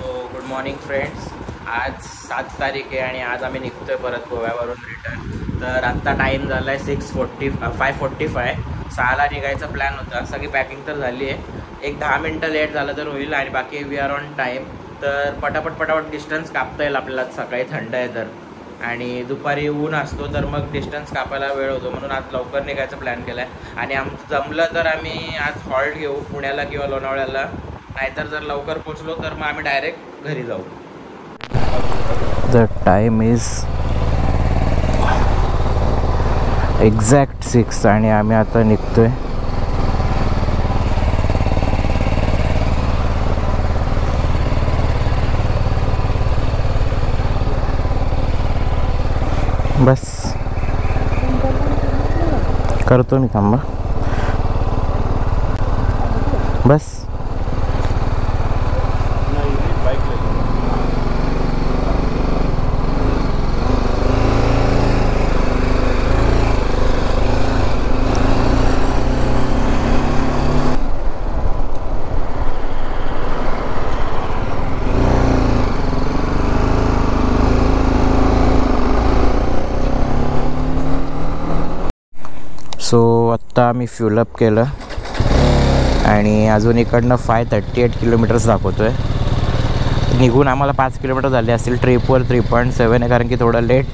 Good morning friends. आज 7 तारीख आहे आणि आज आम्ही निघतोय परत गोव्यावरून रिटर्न. तर आत्ता टाईम झाला आहे 5:45. 6ला निघायचा प्लॅन होता. सगळी पॅकिंग तर झाली आहे. एक 10 मिनटं लेट झालं तर होईल आणि बाकी वी आर ऑन टाईम. तर पटापट डिस्टन्स कापता येईल आपल्याला. सकाळी थंड आहे तर आणि दुपारी ऊन असतो तर मग डिस्टन्स कापायला वेळ होतो, म्हणून आज लवकर निघायचा प्लॅन केला आहे. आणि आमचं जमलं तर आम्ही आज हॉल्ट घेऊ पुण्याला किंवा लोणावळ्याला, नाहीतर जर लवकर पोचलो तर मग आम्ही डायरेक्ट घरी जाऊ. द टाइम इज एक्झॅक्ट 6 आणि आम्ही आता निघतोय. बस करतो मी, थांबा. बस सो आत्ता आम्ही फ्युलअप केलं आणि अजून इकडनं 538 किलोमीटर्स दाखवतो आहे. निघून आम्हाला 5 किलोमीटर झाले असतील. ट्रिपवर 3.7 आहे, कारण की थोडं लेट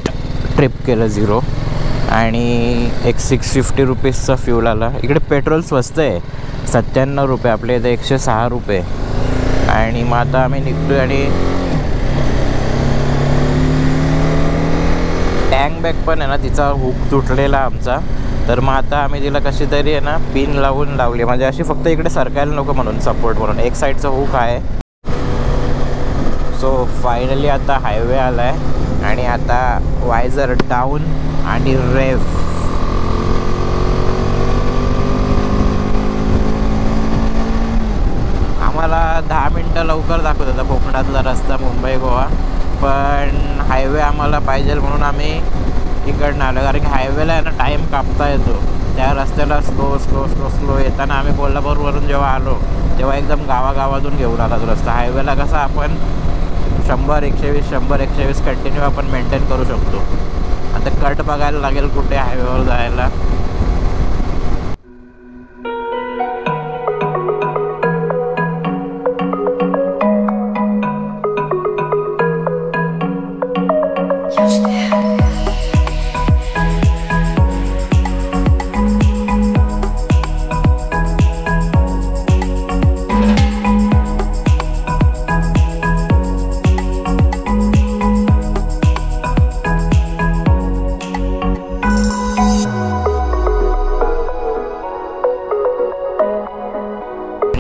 ट्रिप केलं 0. आणि एक 650 रुपीजचा फ्यूल आला. इकडे पेट्रोल स्वस्त आहे, 97 रुपये. आपल्या इथे 106 रुपये. आणि मग आता आम्ही निघतो आहे आणि टँक बॅग पण आहे ना, तिचा हुक तुटलेला आमचा. तर मग आता आम्ही तिला कशी तरी आहे ना पिन लावली, म्हणजे अशी फक्त इकडे सरकायला नको म्हणून, सपोर्ट म्हणून. एक साईडचा हुक आहे. सो फायनली आता हायवे आला आहे आणि आता वायझर डाऊन आणि रेव. आम्हाला 10 मिनटं लवकर दाखवत होता कोकणातला रस्ता मुंबई गोवा, पण हायवे आम्हाला पाहिजे म्हणून आम्ही इकडनं आलं. कारण की हायवेला आहे ना टाईम कापता येतो. त्या रस्त्याला स्लो येताना आम्ही कोल्हापूरवरून जेव्हा आलो तेव्हा एकदम गावागावातून घेऊन आला तो रस्ता. हायवेला कसा आपण 100-120 कंटिन्यू आपण मेंटेन करू शकतो. आता कट बघायला लागेल कुठे हायवेवर जायला.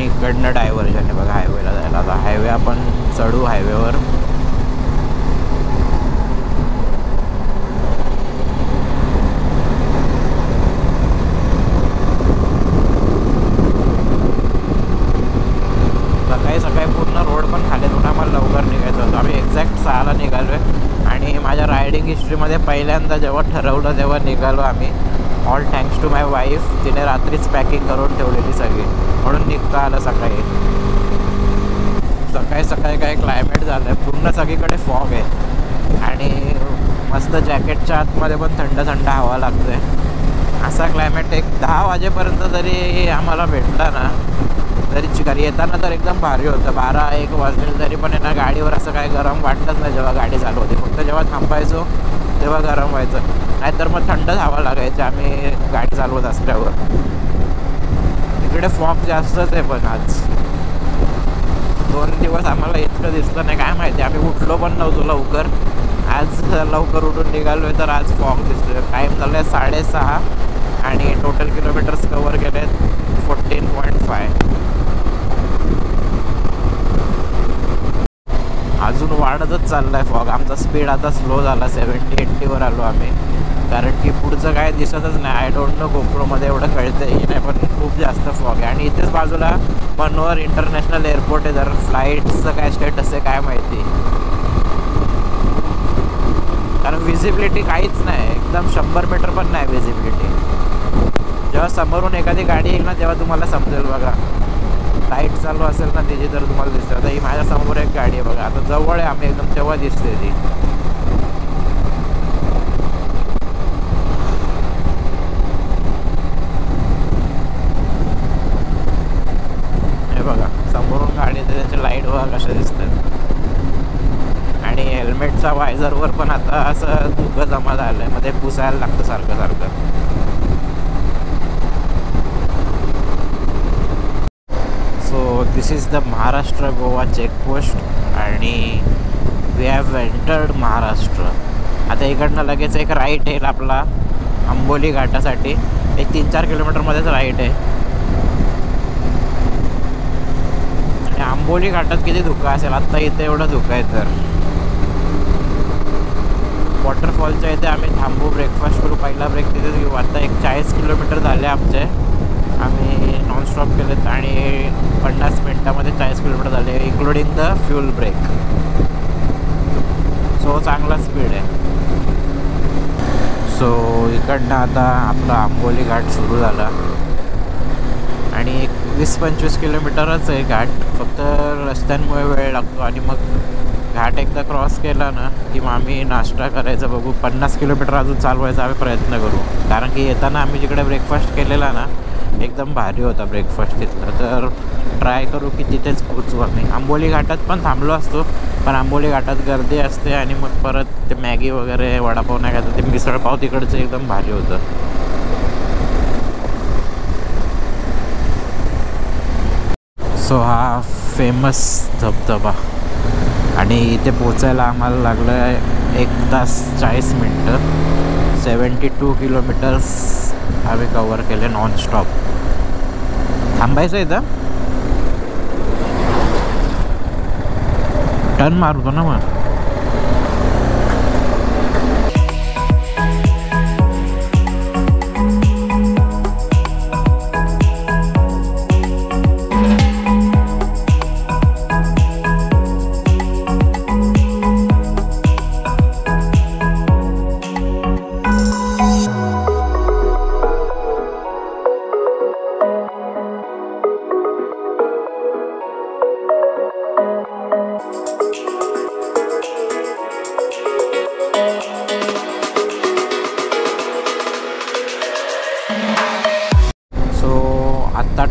इकडनं डायव्हर्जन आहे बघा हायवेला जायला. आता हायवे आपण चढू हायवेवर. सकाळी पूर्ण रोड पण खाली होता. आम्हाला लवकर निघायचं होतं. आम्ही एक्झॅक्ट 6ला निघालो आहे आणि माझ्या रायडिंग हिस्ट्रीमध्ये पहिल्यांदा जेव्हा ठरवलं तेव्हा निघालो आम्ही. All thanks to my wife. तिने रात्रीच पॅकिंग करून ठेवलेली सगळी, म्हणून निघता आलं सकाळी. सकाळी काय क्लायमेट झालं आहे, पूर्ण सगळीकडे फॉग आहे आणि मस्त जॅकेटच्या आतमध्ये पण थंड हवा लागते. असा क्लायमेट एक 10 वाजेपर्यंत जरी आम्हाला भेटला ना, तरी घरी येताना तर एकदम भारी होतं. 12-1 वाजले तरी पण आहे ना गाडीवर असं काय गरम वाटलंच नाही जेव्हा गाडी चालू होती. फक्त जेव्हा थांबायचो तेव्हा गरम व्हायचं, नाहीतर मग थंडच हवा लागायची आम्ही गाडी चालवत असल्यावर. इकडे फॉग जास्तच आहे, पण आज 2 दिवस आम्हाला इतकं दिसलं नाही, काय माहिती. आम्ही उठलो पण नव्हतो लवकर. आज लवकर उठून निघालो आहे तर आज फॉग दिसतो. टाईम झाला आहे 6:30 आणि टोटल किलोमीटर्स कवर केले आहेत 14.5. अजून वाढतच चालला आहे फॉग. आमचा स्पीड आता स्लो झाला, 70-80वर आलो आम्ही. कारण की पुढचं काय दिसतच नाही. आय डोंट नो गोप्रोमध्ये एवढं कळतं की नाही, पण खूप जास्त फॉग आहे. आणि इथेच बाजूला मनोहर इंटरनॅशनल एअरपोर्ट आहे. जर फ्लाईटचं काय स्टेटस आहे काय माहिती, कारण विजिबिलिटी काहीच नाही. एकदम 100 मीटर पण नाही विजिबिलिटी. जेव्हा समोरून एखादी गाडी येईल ना तेव्हा तुम्हाला समजेल बघा. लाईट चालू असेल ना त्याची तर तुम्हाला दिसते. आता ही माझ्यासमोर एक गाडी आहे बघा, आता जवळ आहे आम्ही एकदम तेव्हा दिसते ती. हे बघा समोरून गाडी येते, त्याचे लाईट बघा कशा दिसतात. आणि हेल्मेटचा वायझरवर पण आता असं धुकं जमा झालं आहे, मग ते पुसायला लागतं सारखं सारखं. So this is the Maharashtra Goa checkpost आणि वी हॅव एंटर्ड महाराष्ट्र. आता इकडनं लगेच एक राईट येईल आपला आंबोली घाटासाठी. एक 3-4 किलोमीटरमध्येच राईट आहे. आणि आंबोली घाटात किती धुकं असेल, आत्ता इथे एवढं धुकं आहे. तर वॉटरफॉलच्या इथे आम्ही थांबू, ब्रेकफास्ट करू, पहिला ब्रेक तिथेच घेऊ. आता एक 40 किलोमीटर झाले आमचे, आम्ही नॉनस्टॉप केलेत आणि 50 मिनटामध्ये 40 किलोमीटर झाले including the fuel break. So चांगला स्पीड आहे. सो इकडनं आता आपला आंबोली घाट सुरू झाला आणि एक 20-25 किलोमीटरच आहे घाट. फक्त रस्त्यांमुळे वेळ लागतो आणि मग घाट एकदा क्रॉस केला ना की मग आम्ही नाश्ता करायचा बघू. 50 किलोमीटर अजून चालवायचा आम्ही प्रयत्न करू, कारण की येताना आम्ही जिकडे ब्रेकफास्ट केलेला ना एकदम भारी होता ब्रेकफास्ट तिथला. तर ट्राय करू की तिथेच पोचू आम्ही. आंबोली घाटात पण थांबलो असतो, पण आंबोली घाटात गर्दी असते आणि मग परत ते मॅगी वगैरे वडापाव नाही खायचं, ते मिसळपाव तिकडचं एकदम भारी होतं. सो हा फेमस धबधबा आणि इथे पोचायला आम्हाला लागलं आहे 1 तास 40 मिनटं. 72 किलोमीटर्स आम्ही कवर केले नॉनस्टॉप. थांबायचं इथं, टर्न मारतो ना मग.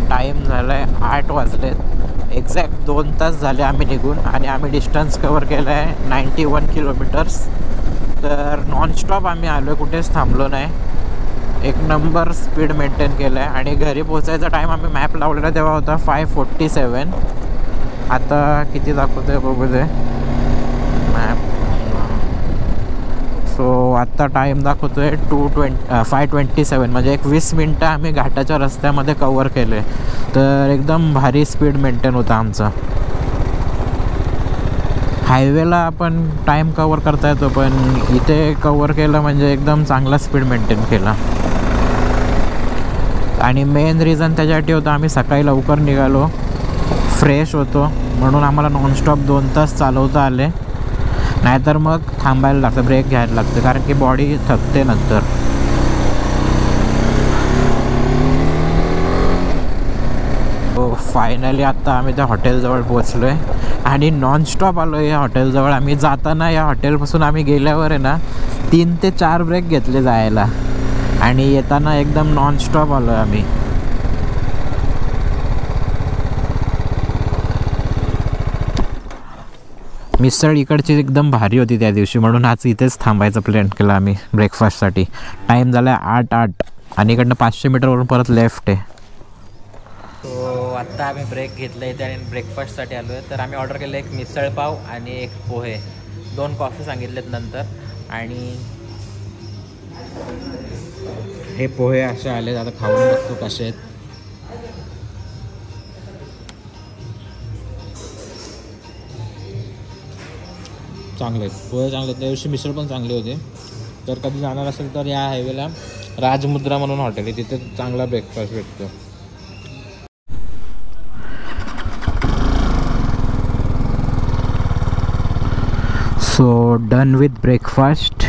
टाईम झाला आहे 8 वाजलेत. एक्झॅक्ट 2 तास झाले आम्ही निघून आणि आम्ही डिस्टन्स कवर केलं आहे 91 किलोमीटर्स. तर नॉनस्टॉप आम्ही आलो आहे, कुठेच थांबलो नाही. एक नंबर स्पीड मेंटेन केलं आहे. आणि घरी पोचायचा टाईम आम्ही मॅप लावलेला तेव्हा होता 5:47. आता किती दाखवतो आहे बघू दे मॅप. सो आत्ता टाईम दाखवतो आहे 5:27, म्हणजे एक 20 मिनटं आम्ही घाटाच्या रस्त्यामध्ये कवर केले. तर एकदम भारी स्पीड मेंटेन होता आमचा. हायवेला आपण टाईम कवर करता येतो, पण इथे कवर केलं म्हणजे एकदम चांगला स्पीड मेंटेन केला. आणि मेन रिझन त्याच्यासाठी होतं आम्ही सकाळी लवकर निघालो, फ्रेश होतो, म्हणून आम्हाला नॉनस्टॉप 2 तास चालवता आले. नाहीतर मग थांबायला लागतं, ब्रेक घ्यायला लागतं, कारण की बॉडी थकते नंतर. हो फायनली आत्ता आम्ही त्या हॉटेलजवळ पोचलो आहे आणि नॉनस्टॉप आलो आहे या हॉटेलजवळ. आम्ही जाताना या हॉटेलपासून आम्ही गेल्यावर आहे ना 3 ते 4 ब्रेक घेतले जायला आणि येताना एकदम नॉनस्टॉप आलो आहे आम्ही. मिसळ इकडची एकदम भारी होती त्या दिवशी, म्हणून आज इथेच थांबायचा प्लॅन केला आम्ही ब्रेकफास्टसाठी. टाईम झाला आहे 8:08 आणि इकडनं 500 मीटरवरून परत लेफ्ट आहे. सो आत्ता आम्ही ब्रेक घेतलं इथे आणि ब्रेकफास्टसाठी आलो आहे. तर आम्ही ऑर्डर केलं एक मिसळपाव आणि एक पोहे, 2 कॉफी सांगितलेत नंतर. आणि हे पोहे असे आले, आता खाऊन बघतो कसे आहेत. चांगले आहेत पोहे, चांगले आहेत. त्या दिवशी मिसळ पण चांगली होते. तर कधी जाणार असेल तर या हायवेला राजमुद्रा म्हणून हॉटेल आहे, तिथे चांगला ब्रेकफास्ट भेटतो. So done with breakfast.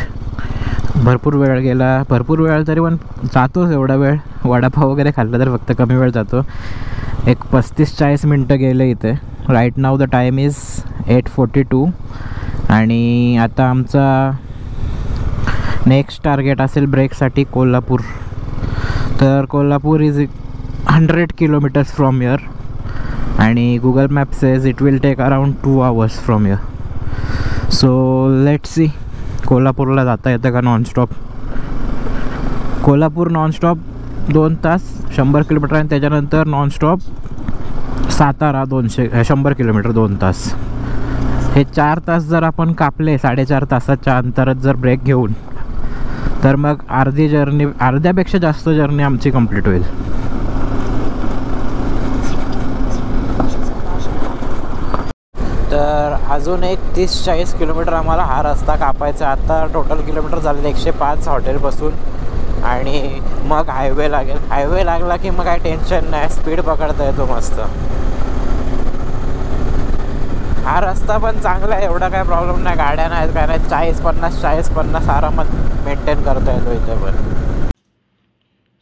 भरपूर वेळ गेला, भरपूर वेळ तरी पण जातोच एवढा वेळ. वडापाव वगैरे खाल्ला तर फक्त कमी वेळ जातो. एक 35-40 मिनटं गेले इथे. Right now the time is 8:42 आणि आता आमचा नेक्स्ट टार्गेट असेल ब्रेकसाठी कोल्हापूर. तर Kolhapur is 100 kilometres from here आणि Google map says it will take around 2 hours from here. So let's see कोल्हापूरला जाता येतं का नॉनस्टॉप. कोल्हापूर नॉनस्टॉप 2 तास 100 किलोमीटर आणि त्याच्यानंतर नॉनस्टॉप सातारा 100 किलोमीटर 2 तास. हे 4 तास जर आपण कापले 4.5 तासाच्या अंतरात जर ब्रेक घेऊन, तर मग अर्ध्यापेक्षा जास्त जर्नी आमची कंप्लीट होईल. तर अजून एक 30-40 किलोमीटर आम्हाला हा रस्ता कापायचा. आता टोटल किलोमीटर झाले 105 हॉटेलपासून आणि मग हायवे लागेल. हायवे लागला की मग काय टेन्शन नाही, स्पीड पकडता येतो मस्त. हा रस्ता पण चांगला आहे, एवढा काय प्रॉब्लेम नाही, गाड्या नाहीत काय नाही. 40-50 आरामात मेंटेन करता येतो इथे पण.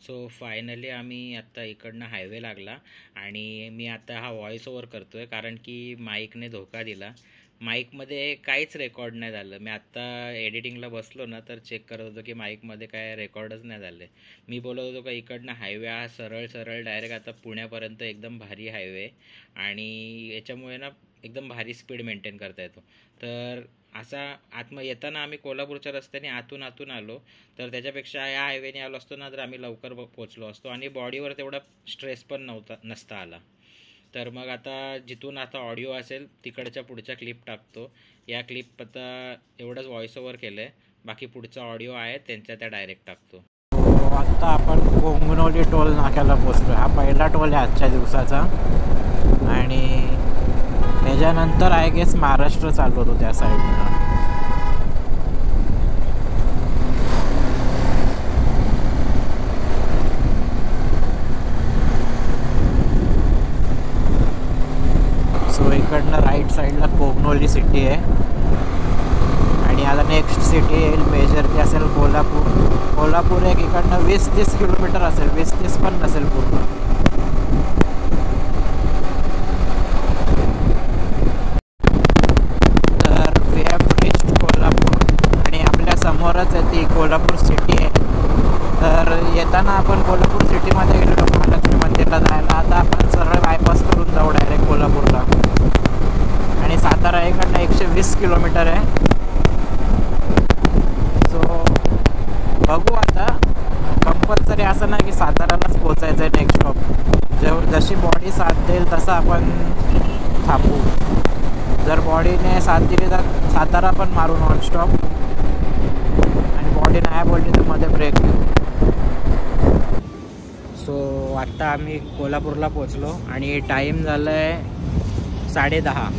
सो फायनली आम्ही आत्ता इकडनं हायवे लागला आणि मी आता हा व्हॉइस ओव्हर करतो आहे कारण की माईकने धोका दिला. माईकमध्ये काहीच रेकॉर्ड नाही झालं. मी आत्ता एडिटिंगला बसलो ना तर चेक करत होतो की माईकमध्ये काय रेकॉर्डच नाही झाले. मी बोलत होतो का इकडनं हायवे हा सरळ डायरेक्ट आता पुण्यापर्यंत एकदम भारी हायवे आणि याच्यामुळे ना एकदम भारी स्पीड मेंटेन करता येतो. तर असा येताना आम्ही कोल्हापूरच्या रस्त्याने आतून आलो, तर त्याच्यापेक्षा या हायवेने आलो असतो ना तर आम्ही लवकर पोचलो असतो आणि बॉडीवर तेवढा स्ट्रेस पण नसता आला. तर मग आता जिथून आता ऑडिओ असेल तिकडच्या पुढच्या क्लिप टाकतो. या क्लिप आता एवढंच व्हॉइस ओव्हर केलं आहे, बाकी पुढचा ऑडिओ आहे त्यांच्या त्या डायरेक्ट टाकतो. आत्ता आपण कोंगनोली टोल नाक्याला पोचलो. हा पहिला टोल आहे आजच्या दिवसाचा आणि त्याच्यानंतर आय गेस महाराष्ट्र चालू होतो त्या साईडनं. सो इकडनं राईट साईडला कोगनोली सिटी आहे आणि आता नेक्स्ट सिटी येईल मेजर ती असेल कोल्हापूर. कोल्हापूर एक इकडनं 20-30 किलोमीटर असेल, 20-30 पण नसेल पूर्ण. तर वी हॅव रिच्ड कोल्हापूर आणि आपल्या समोरच आहे ती कोल्हापूर सिटी आहे. तर येताना आपण कोल्हापूर सिटीमध्ये गेलेलो महालक्ष्मी मंदिरला जायला. आता आपण सरळ बायपास करून जाऊ डायरेक्ट कोल्हापूरला आणि सातारा इकडनं 120 किलोमीटर आहे. सो बघू आता, कंपल्सरी असं नाही की साताऱ्यालाच पोचायचं आहे नेक्स्ट स्टॉप. जशी बॉडी साथ देईल तसं आपण थांबू. जर बॉडीने साथ दिली तर सातारा पण मारू नॉनस्टॉप आणि बॉडी नाही बोलली तर मध्ये ब्रेक घेऊ. सो आत्ता आम्ही कोल्हापूरला पोचलो आणि टाईम झालं आहे 10:30.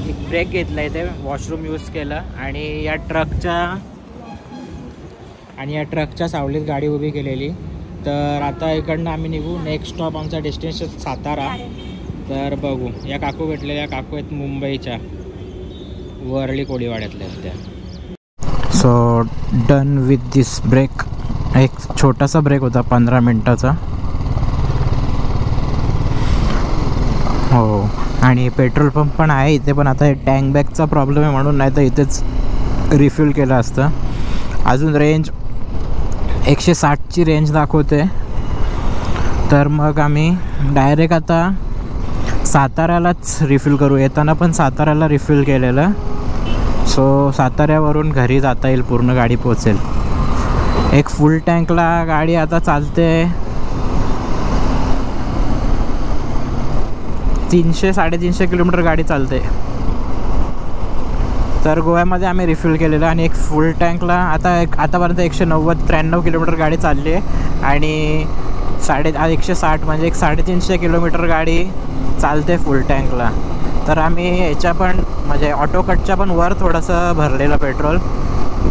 एक ब्रेक घेतला इथे, वॉशरूम यूज केलं आणि या ट्रकच्या सावलीत गाडी उभी केलेली. तर आता इकडनं आम्ही निघू. नेक्स्ट स्टॉप आमचा डेस्टिनेशन सातारा. तर बघू, या काकू भेटलेल्या, काकू आहेत मुंबईच्या, वरळी कोळीवाड्यातल्या त्या. So done with this break. एक छोटासा ब्रेक होता 15 मिनटाचा. हो, आणि पेट्रोल पंप पण आहे इथे, पण आता हे टँक बॅगचा प्रॉब्लेम आहे म्हणून, नाही तर इथेच रिफ्यूल केलं असतं. अजून रेंज 160ची रेंज दाखवते. तर मग आम्ही डायरेक्ट आता साताऱ्यालाच रिफिल करू. येताना पण साताऱ्याला रिफिल केलेलं. सो साताऱ्यावरून घरी जाता येईल, पूर्ण गाडी पोचेल. एक फुल टँकला गाडी आता चालते 300-350 किलोमीटर गाडी चालते. तर गोव्यामध्ये आम्ही रिफिल केलेलं आणि एक फुल टँकला आतापर्यंत 190-93 किलोमीटर गाडी चालली आहे आणि 160 म्हणजे एक 350 किलोमीटर गाडी चालते फुल टँकला. तर आम्ही याच्या पण म्हणजे ऑटोकटच्या पण वर थोडंसं भरलेलं पेट्रोल.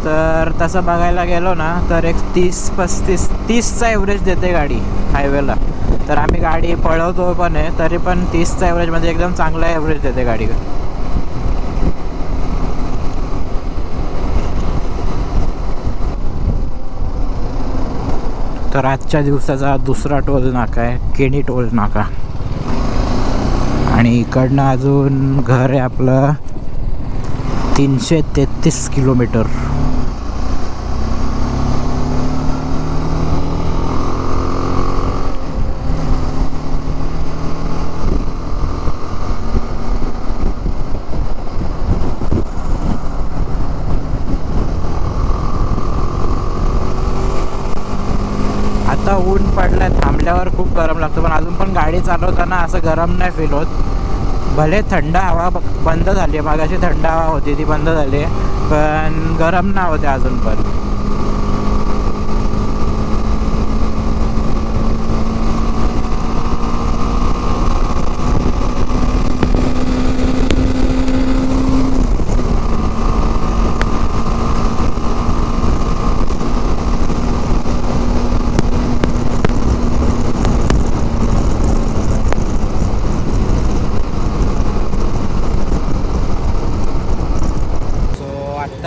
तर तसं बघायला गेलो ना तर एक 30चा ॲव्हरेज देते गाडी हायवेला. तर आम्ही गाडी पळवतो पण आहे, तरी पण 30चा ॲव्हरेज म्हणजे एकदम चांगला ॲव्हरेज देते गाडी. तर आजच्या दिवसाचा दुसरा टोल नाका आहे केणी टोल नाका. आणि इकडनं अजून घर आहे आपलं 333 किलोमीटर. आता ऊन पडलंय, थांबल्यावर खूप गरम लागतं, पण अजून पण गाडी चालवताना असं गरम नाही फील होत. भले थंड हवा बंद झाली आहे, मागाशी थंड हवा होती ती बंद झाली आहे, पण गरम नाही होते अजून पण.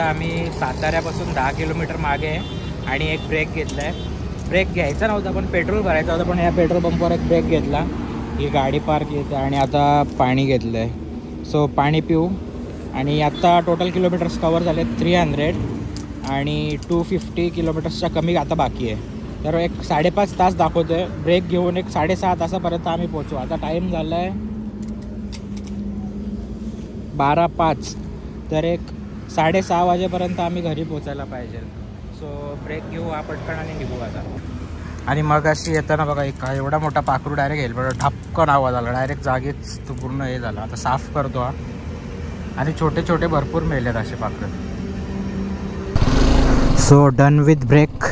आम्ही साताऱ्यापासून 10 किलोमीटर मागे आहे आणि एक ब्रेक घेतला आहे. ब्रेक घ्यायचा नव्हता पण पेट्रोल भरायचा होता, पण या पेट्रोल पंपवर एक ब्रेक घेतला. ही गाडी पार्क येते आणि आता पाणी घेतलं आहे. सो पाणी पिऊ. आणि आत्ता टोटल किलोमीटर्स कवर झाले 300 आणि 250 किलोमीटर्सच्या कमी आता बाकी आहे. तर एक 5.5 तास दाखवतो आहे. ब्रेक घेऊन एक 6.5 तासापर्यंत आम्ही पोचू. आता टाईम झाला आहे 12:05, तर एक 6:30 वाजेपर्यंत आम्ही घरी पोचायला पाहिजे. सो ब्रेक घेऊ पटकन आणि निघू आता. आणि मग अशी येताना बघा एक एवढा मोठा पाखरू डायरेक्ट येईल बरं, ठपकन आवाज आला, डायरेक्ट जागेच तो पूर्ण हे झाला. आता साफ करतो हा. आणि छोटे छोटे भरपूर मेलेत असे पाखरं. So done with break.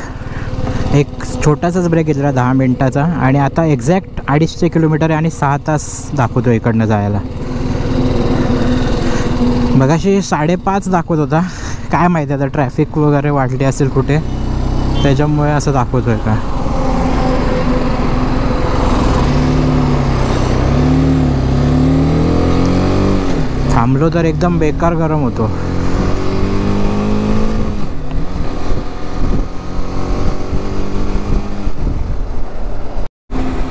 एक छोटासाच ब्रेक घेतला 10 मिनटाचा आणि आता एक्झॅक्ट 250 किलोमीटर आहे आणि 6 तास दाखवतो इकडनं जायला. मगाशी 5.5 दाखवत होता, काय माहिती आता ट्रॅफिक वगैरे वाढली असेल कुठे, त्याच्यामुळे असं दाखवतोय का. थांबलो तर एकदम बेकार गरम होतो.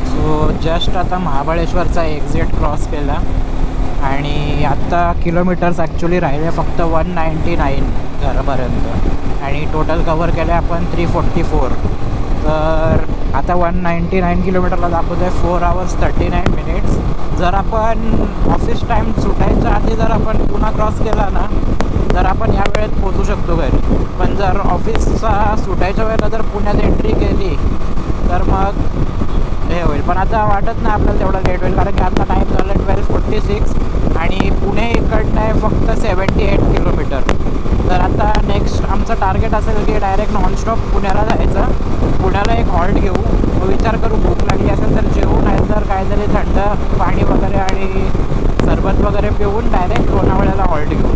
सो जस्ट आता महाबळेश्वरचा एक्झिट क्रॉस केला आणि आत्ता किलोमीटर्स ॲक्च्युली राहिले फक्त 199 घरापर्यंत आणि टोटल कवर केलं आहे आपण 344. तर आता 199 किलोमीटरला दाखवतो आहे 4 hours 39 minutes. जर आपण ऑफिस टाईम सुटायच्या आधी जर आपण पुन्हा क्रॉस केला ना तर आपण या वेळेत पोचू शकतो घरी. पण जर ऑफिसचा सुटायच्या वेळेला जर पुण्यात एंट्री केली तर मग हे होईल. पण आता वाटत नाही आपल्याला तेवढा लेट होईल, कारण की आता टाईम झाला 12:46 आणि पुणे इकडनं आहे फक्त 78 किलोमीटर. तर आता नेक्स्ट आमचं टार्गेट असेल की डायरेक्ट नॉनस्टॉप पुण्याला जायचं. पुण्याला एक हॉल्ट घेऊ, विचार करू भूक लागली असेल तर जेवू, नाही तर काहीतरी थंड पाणी वगैरे आणि सरबत वगैरे पिऊन डायरेक्ट लोणावळ्याला हॉल्ट घेऊ.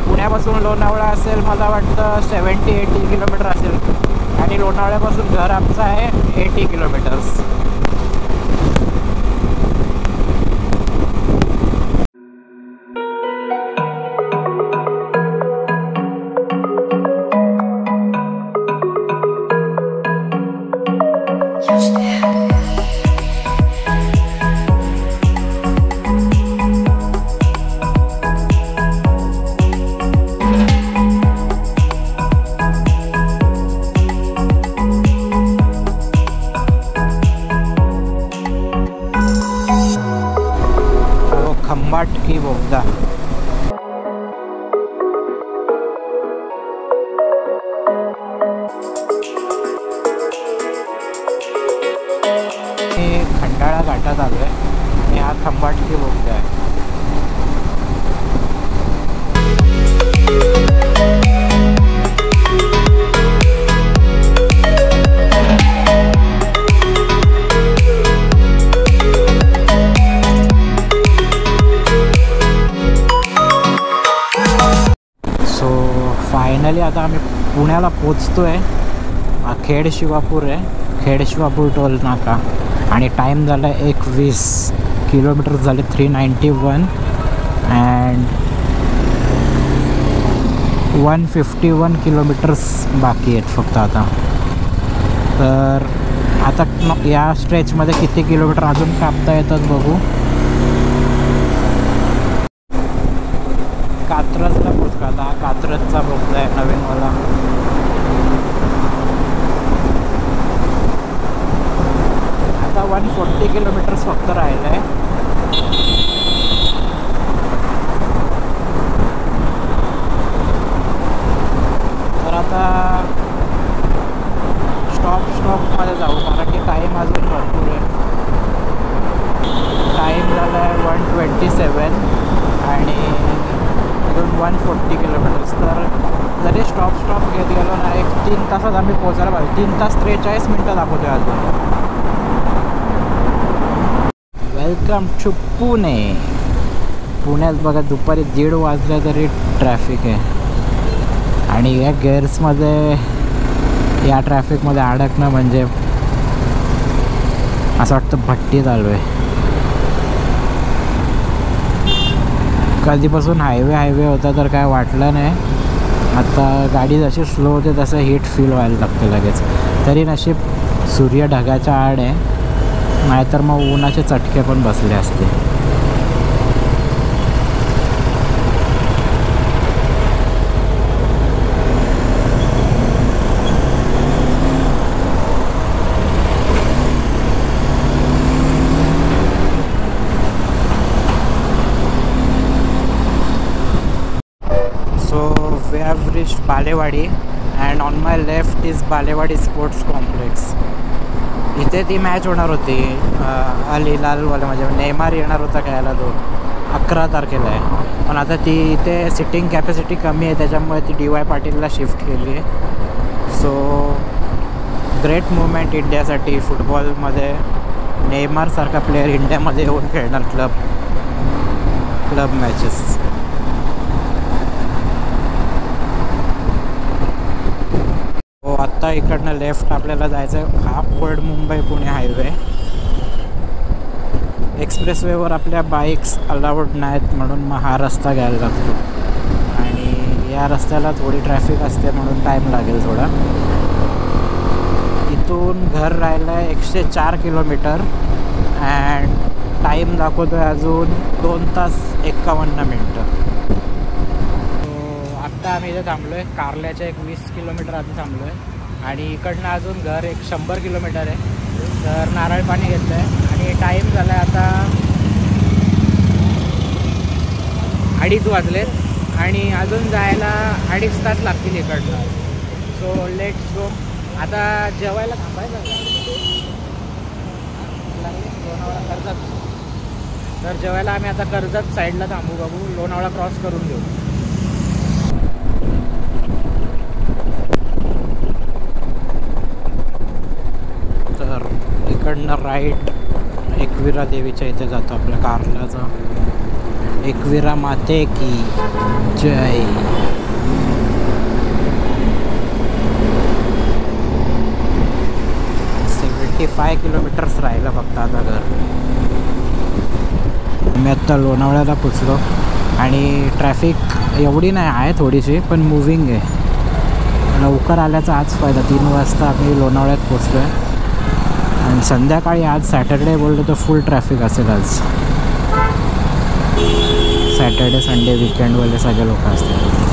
पुण्यापासून लोणावळा असेल मला वाटतं 70-80 किलोमीटर असेल आणि लोणावळ्यापासून घर आमचं आहे 80 किलोमीटर्स. खंबाटकी बोगदा. खंडाळा घाटात आलो आहे आणि हा खंबाटकी बोगदा आहे. फायनली आता आम्ही पुण्याला पोचतो आहे. खेड शिवापूर आहे, खेड शिवापूर टोल नाका आणि टाईम झाला 1:20. किलोमीटर झाले 391 अँड 151 किलोमीटर्स बाकी आहेत फक्त आता. तर आता या स्ट्रेचमध्ये किती किलोमीटर अजून कापता येतात बघू. कात्रजला पोचलो. आता हा कात्रजचा बोगदा आहे नवीनवाला. आता 140 किलोमीटर्स फक्त राहिलं आहे. तर आता स्टॉपमध्ये जाऊ, कारण की टाईम अजून भरपूर आहे. टाईम झाला आहे 1:27 आणि अजून 140 किलोमीटर्स. तर जरी स्टॉप घेत गेलो ना, एक 3 तासात आम्ही पोचायला पाहिजे. 3 तास 43 मिनटं दाखवतो अजून. Welcome to Pune. पुण्यात बघा दुपारी 1:30 वाजल्या तरी ट्रॅफिक आहे. आणि या गेअर्समध्ये, या ट्रॅफिकमध्ये अडकणं म्हणजे असं वाटतं भट्टी चालू आहे. कधीपासून हायवे होता तर काय वाटलं नाही. आता गाडी जशी स्लो होते तसं हीट फील व्हायला लागते लगेच. तरी नशीब सूर्य ढगाच्या आड आहे, नाहीतर मग उन्हाचे चटके पण बसले असते. We have reached Balewadi and on my left is Balewadi sports complex. इथे ती मॅच होणार होती अल हिलालवाला, म्हणजे नेमार येणार होता खेळायला. तो 11 तारखेला आहे. पण आता ती इथे सिटिंग कॅपॅसिटी कमी आहे, त्याच्यामुळे ती DY पाटीलला शिफ्ट केली आहे. सो ग्रेट मुवमेंट इंडियासाठी. फुटबॉलमध्ये नेमारसारखा प्लेयर इंडियामध्ये येऊन खेळणार क्लब मॅचेस. आत्ता इकडनं लेफ्ट आपल्याला जायचं आहे. हा ओल्ड मुंबई पुणे हायवे. एक्सप्रेसवेवर आपल्या बाईक्स अलाउड नाहीत म्हणून मग हा रस्ता घ्यायला लागतो. आणि या रस्त्याला थोडी ट्रॅफिक असते म्हणून टाईम लागेल थोडा. इथून घर राहिलं आहे 104 किलोमीटर अँड टाईम दाखवतो आहे अजून 2 तास 51 मिनटं. आत्ता आम्ही इथे थांबलो आहे. कारल्याच्या 20 किलोमीटर आधी थांबलो आहे. आणि इकडनं अजून घर 100 किलोमीटर आहे. तर नारळ पाणी घेतलं आहे. आणि टाईम झाला आहे आता 2:30 वाजलेत आणि अजून जायला 2.5 तास लागतील इकडनं. So let's go. आता जेवायला थांबायचं लोणावळा कर्जत. तर जेवायला आम्ही आता कर्जत साईडला थांबू. बघू लोणावळा क्रॉस करून घेऊ. इकडनं राईट एकविरा देवीच्या इथे जातो आपल्या कारल्याचा. एकविरा माते की जय. 75 किलोमीटर्स राहिलं फक्त आता घर. मी आत्ता लोणावळ्याला पोचलो आणि ट्रॅफिक एवढी नाही आहे, थोडीशी पण मूविंग आहे. लवकर आल्याचा आज फायदा. 3 वाजता आम्ही लोणावळ्यात पोचलो आहे. आणि संध्याकाळी आज सॅटर्डे बोललो तर फुल ट्रॅफिक असेल आज. सॅटर्डे संडे विकेंडवाले सगळे लोक असतात.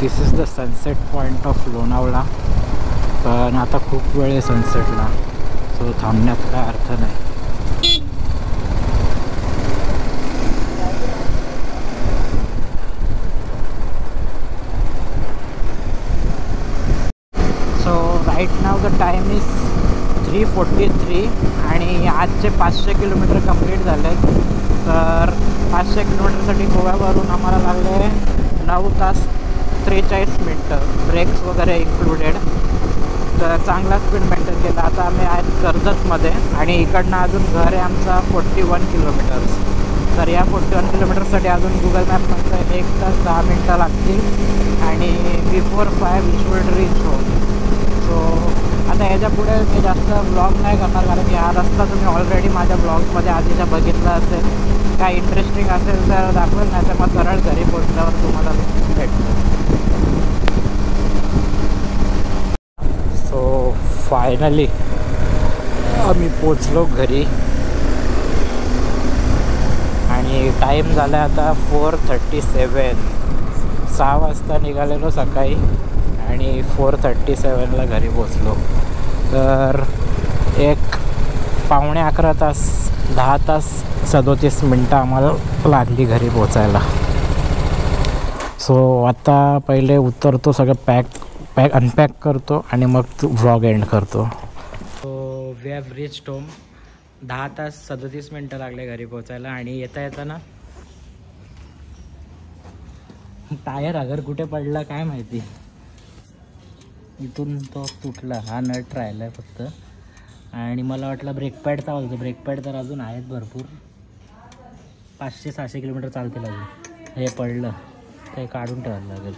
This is the sunset point of Lonavala. पण आता खूप वेळ आहे सनसेटला, सो थांबण्यात काय अर्थ नाही. So right now the time is 3:43 आणि आजचे 500 किलोमीटर कंप्लीट झाले. तर 500 किलोमीटरसाठी गोव्यावरून आम्हाला लागले 9 तास 43 मिनटं, ब्रेक्स वगैरे इन्क्लुडेड. तर चांगला स्पीड मेंटेन केला. आता आम्ही आहेत कर्जतमध्ये आणि इकडनं अजून घर आहे आमचा 41 किलोमीटर्स. तर या 41 किलोमीटरसाठी अजून गुगल मॅप सांगतं 1 तास 10 मिनटं लागतील आणि before 5 we should reach home. So आता याच्या पुढे मी जास्त ब्लॉग नाही करणार, कारण की हा रस्ता तुम्ही ऑलरेडी माझ्या ब्लॉग्समध्ये आधीचा बघितला असेल. काय इंटरेस्टिंग असेल तर दाखवेल, नाही तर मग सरळ घरी पोचल्यावर तुम्हाला भेटतो. सो फायनली आम्ही पोचलो घरी आणि टाईम झाला आता 4:37. 6 वाजता निघालेलो सकाळी आणि 4:37ला घरी पोचलो. तर एक पावणे 11 तास, 10 तास 37 मिनटं आम्हाला लागली घरी पोचायला. सो आता पहिले उतरतो, सगळं अनपॅक करतो आणि मग व्लॉग एंड करतो. So we have reached home. 10 तास 37 मिनटं लागले घरी पोचायला. आणि येता ना टायर अगर कुठे पडला काय माहिती, इथून तो तुटला. हा नट राहिला आहे फक्त. आणि मला वाटलं ब्रेक पॅडचा होतं. ब्रेक पॅड तर अजून आहेत भरपूर, 500-600 किलोमीटर चालतील अजून. हे पडलं ते काढून ठेवायला लागेल.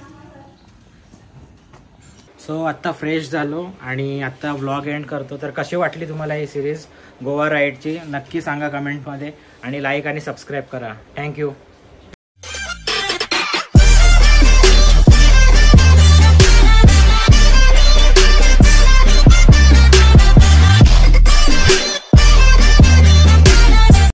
सो आत्ता फ्रेश झालो आणि आत्ता व्लॉग एंड करतो. तर कशी वाटली तुम्हाला ही सिरीज गोवा राईडची नक्की सांगा कमेंटमध्ये आणि लाईक आणि सबस्क्राईब करा. थँक्यू.